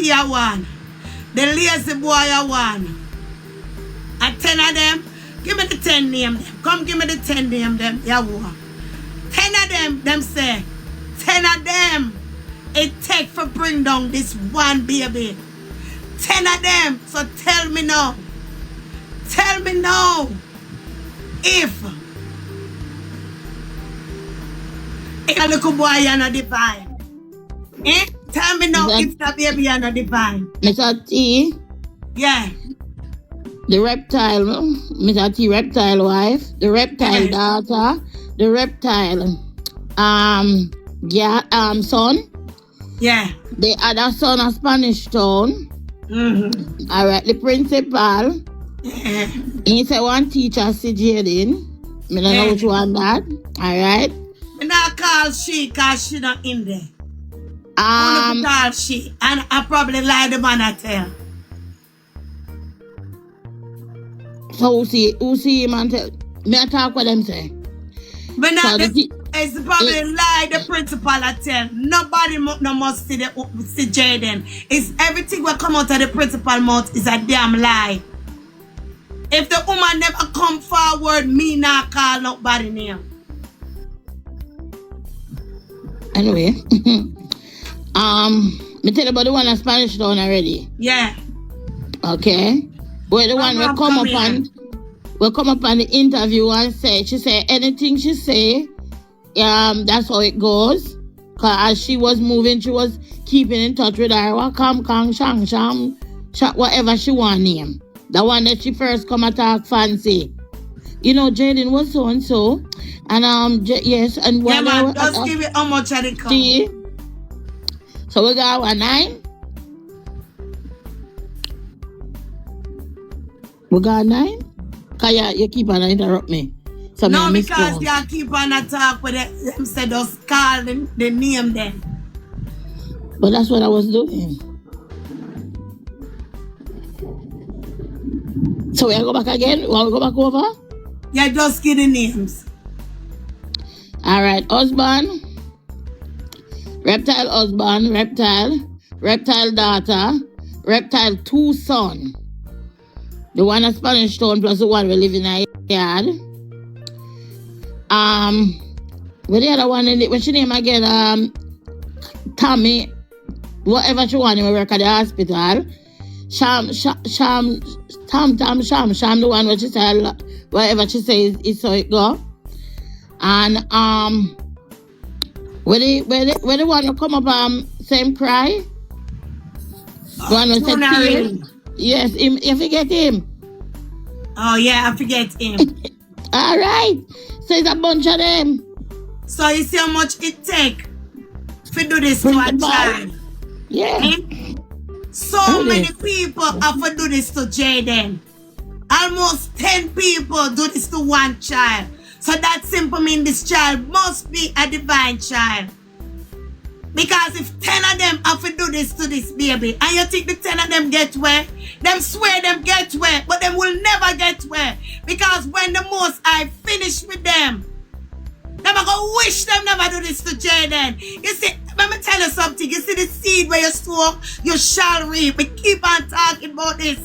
lazy I want. The lazy boy I want. And 10 of them, give me the 10 name them. Come give me the 10 name them. Yeah, boy. 10 of them say, 10 of them, it take for bring down this one baby. 10 of them, so tell me now. Tell me now. If a little boy are not divine. Eh? Tell me now if the baby are not divine. Mr. T. Yeah. The reptile, Mr. T, reptile wife, the reptile daughter, the reptile son. Yeah. The other son of Spanish Town. Mm-hmm. All right, the principal. Yeah. He said one teacher see Jayden. I don't know which one that. All right. I not call she because she not in there. Only call she. And I probably lie the man I tell. So who see him and tell? Me I talk what them say. But now So it's probably lie the principal I tell. Nobody no must see Jayden. It's everything will come out of the principal mouth is a damn lie. If the woman never come forward, me not call nobody name. Anyway, me tell you about the one in Spanish Town already. Yeah. Okay. Where the one will come up on the interview and say, she say anything she say, that's how it goes. Cause as she was moving, she was keeping in touch with her. Come, shang, whatever she want name. The one that she first come attack fancy. You know, Jayden was so and so. And yes, and yeah, man, just give it how much of the come. See? So we got 9. We got 9? Cause you keep on interrupt me. So no, because you keep on attack with them said just call the name then. But that's what I was doing. So we go back again? Want to go back over? Yeah, just give the names. All right, husband, reptile husband, reptile daughter, reptile 2 son. The one at Spanish Town plus the one we live in a yard. With the other one, what's your name again? Tommy, whatever she want, we work at the hospital. Sham, the one what she said, whatever she says is so it go. And where the one who come up same cry? The one who said yes, you forget him. Oh yeah, I forget him. All right. So it's a bunch of them. So you see how much it take to do this to a child? Yeah. So many people have to do this to Jayden. Almost 10 people do this to one child. So that simply means this child must be a divine child. Because if 10 of them have to do this to this baby, and you think the 10 of them get where, them swear them get where, but them will never get where. Because when the Most High finish with them are gonna wish them never do this to Jayden. You see, let me tell you something. You see the seed where you sow, you shall reap. We keep on talking about this.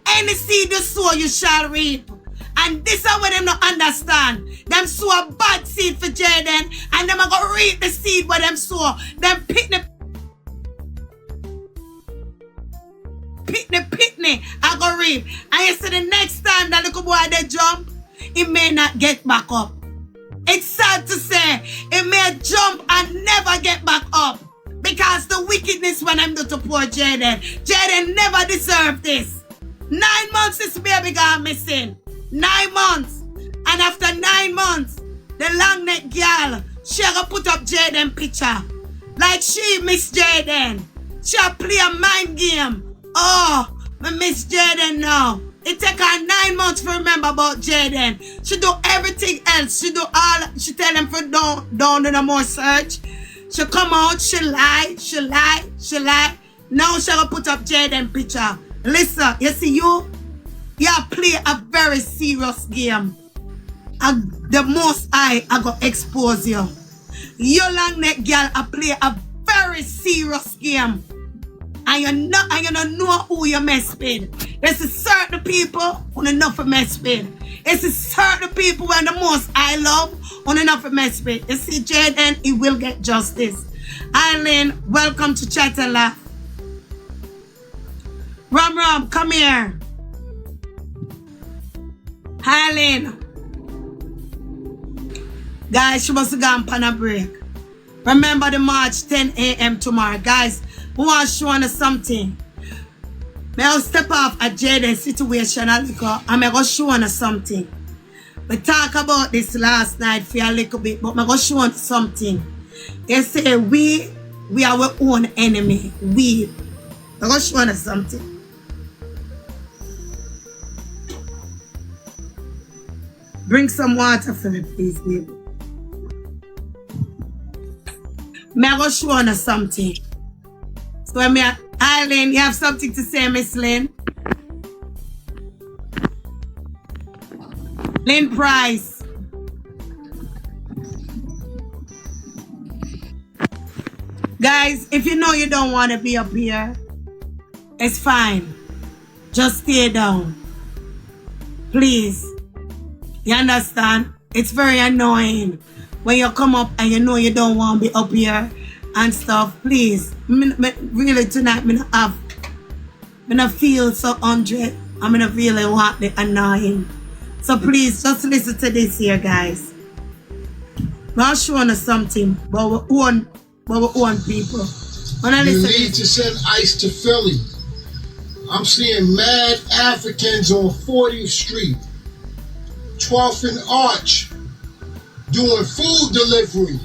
Any seed you sow, you shall reap. And this is what them not understand. Them sow a bad seed for Jayden, and them are gonna reap the seed where them sow. Them pitney, I gonna reap. And you see the next time that little boy they jump, he may not get back up. It's sad to say, it may jump and never get back up. Because the wickedness when I'm do to poor Jayden. Jayden never deserved this. 9 months this baby got missing. 9 months. And after 9 months, the long neck girl, she gonna put up Jayden picture. Like she miss Jayden. She play a mind game. Oh, I miss Jayden now. It take her 9 months to remember about Jayden. She do everything else. She do all. She tell them for don't do no more search. She come out. She lie. Now she gonna put up Jayden picture. Listen, you see you play a very serious game. And the Most High I gonna expose you. You long neck girl I play a very serious game. and you don't know who you mess with. There's a certain people who don't know for mess with. It's a certain people when the most I love who don't know for mess with. You see, Jayden, he will get justice. Eileen, welcome to Chat and Laugh. Ram, come here. Eileen. Guys, she must have gone on a break. Remember the March 10 a.m. tomorrow. Guys, we want to show you something. I'll step off at Jayden's situation a little and I'm going to show you something. We talked about this last night for a little bit, but I'm going to show you something. They say we are our own enemy. I'm going to show you something. Bring some water for me, please, baby. I'm going to show you something. So, Eileen, you have something to say, Miss Lynn? Lynn Price. Guys, if you know you don't want to be up here, it's fine. Just stay down. Please. You understand? It's very annoying when you come up and you know you don't want to be up here and stuff. Please. Really tonight, I don't feel so 100. I'm not feeling what the annoying. So please, just listen to this here, guys. I'll show you something about our own people. You need to send ICE to Philly. I'm seeing mad Africans on 40th Street, 12th and Arch, doing food delivery.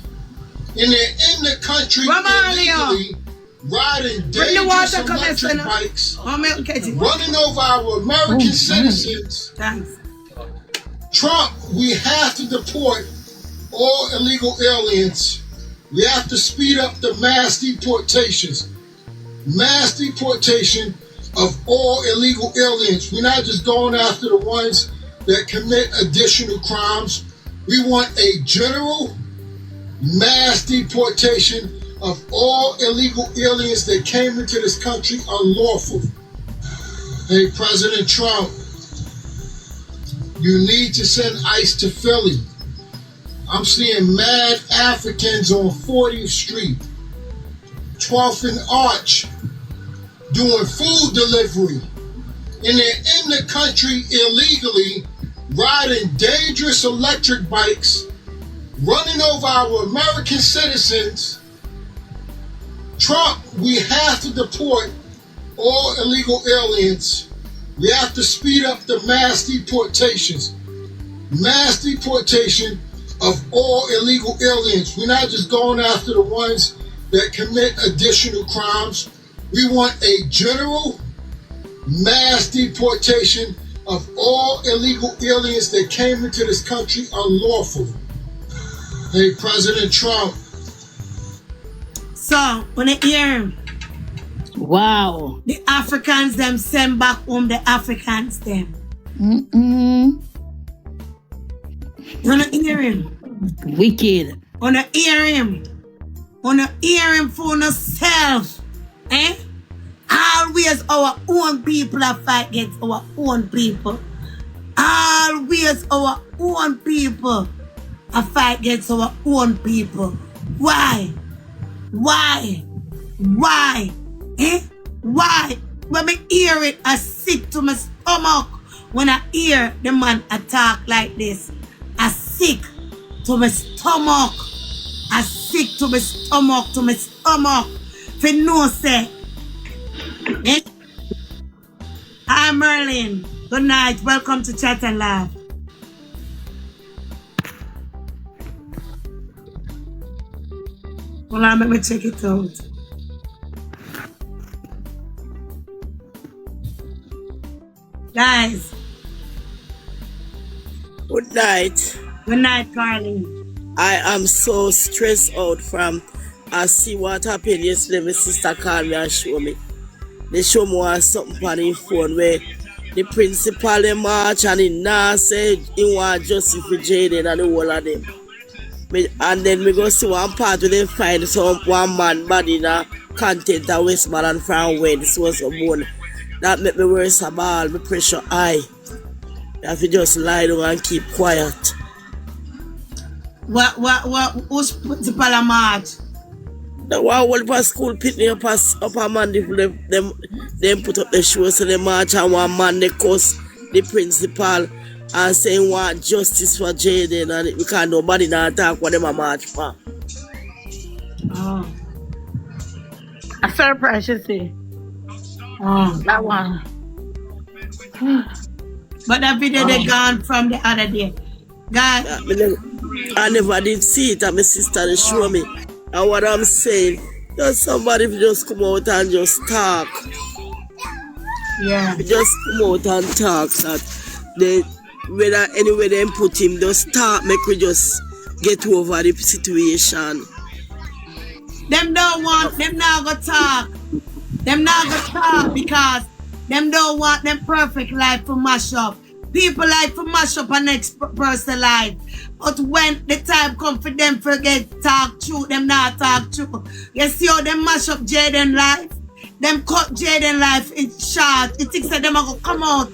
And they're in the country illegally, riding dangerous electric bikes, running over our American citizens. Thanks. Trump, we have to deport all illegal aliens. We have to speed up the mass deportations. Mass deportation of all illegal aliens. We're not just going after the ones that commit additional crimes. We want a general mass deportation of all illegal aliens that came into this country unlawful. Hey, President Trump, you need to send ICE to Philly. I'm seeing mad Africans on 40th Street, 12th and Arch, doing food delivery. And they're in the country illegally, riding dangerous electric bikes, running over our American citizens. Trump, we have to deport all illegal aliens. We have to speed up the mass deportations. Mass deportation of all illegal aliens. We're not just going after the ones that commit additional crimes. We want a general mass deportation of all illegal aliens that came into this country unlawful. Hey, President Trump. So, when I hear wow, the Africans them send back home the Africans them. When I hear him. Wicked. When I hear him. When I hear him for yourself. Eh? Always our own people are fight against our own people. Always our own people are fight against our own people. Why? Why? Why? Eh? Why? When I hear it, I sick to my stomach. When I hear the man attack like this, I sick to my stomach. I sick to my stomach. For no say. Eh? Hi Merlin. Good night. Welcome to Chat and Laugh. Hold on, let me check it out. Guys. Good night. Good night, Carly. I am so stressed out from I see what happened yesterday. My sister called me and show me. They show me something on the phone where the principal they march and he now said he want justice for Jayden and the whole of them. And then we go see one part where they find one man body in a content of Westmoreland from when this was a bone. That make me worse of all, my pressure high. You have to just lie down and keep quiet. Who's principal a march? The one for school pick me up a man, them put up the show, so they march and one man they cuss the principal and saying want justice for Jayden, and because nobody not talk what them a march for. Oh. A surprise, you see. Oh. That one. But that video they gone from the other day. God. I never did see it, and my sister they show me. And what I'm saying, just somebody just come out and just talk. Yeah. Just come out and talk that they whether anywhere they put him, just talk, make we just get over the situation. Them not go talk. Them not go talk because them don't want them perfect life to mash up. People like to mash up a next person life. But when the time come for them forget talk true, them not talk true. You see how them mash up Jayden's life? Them cut Jayden's life in short. It thinks that them are going to come out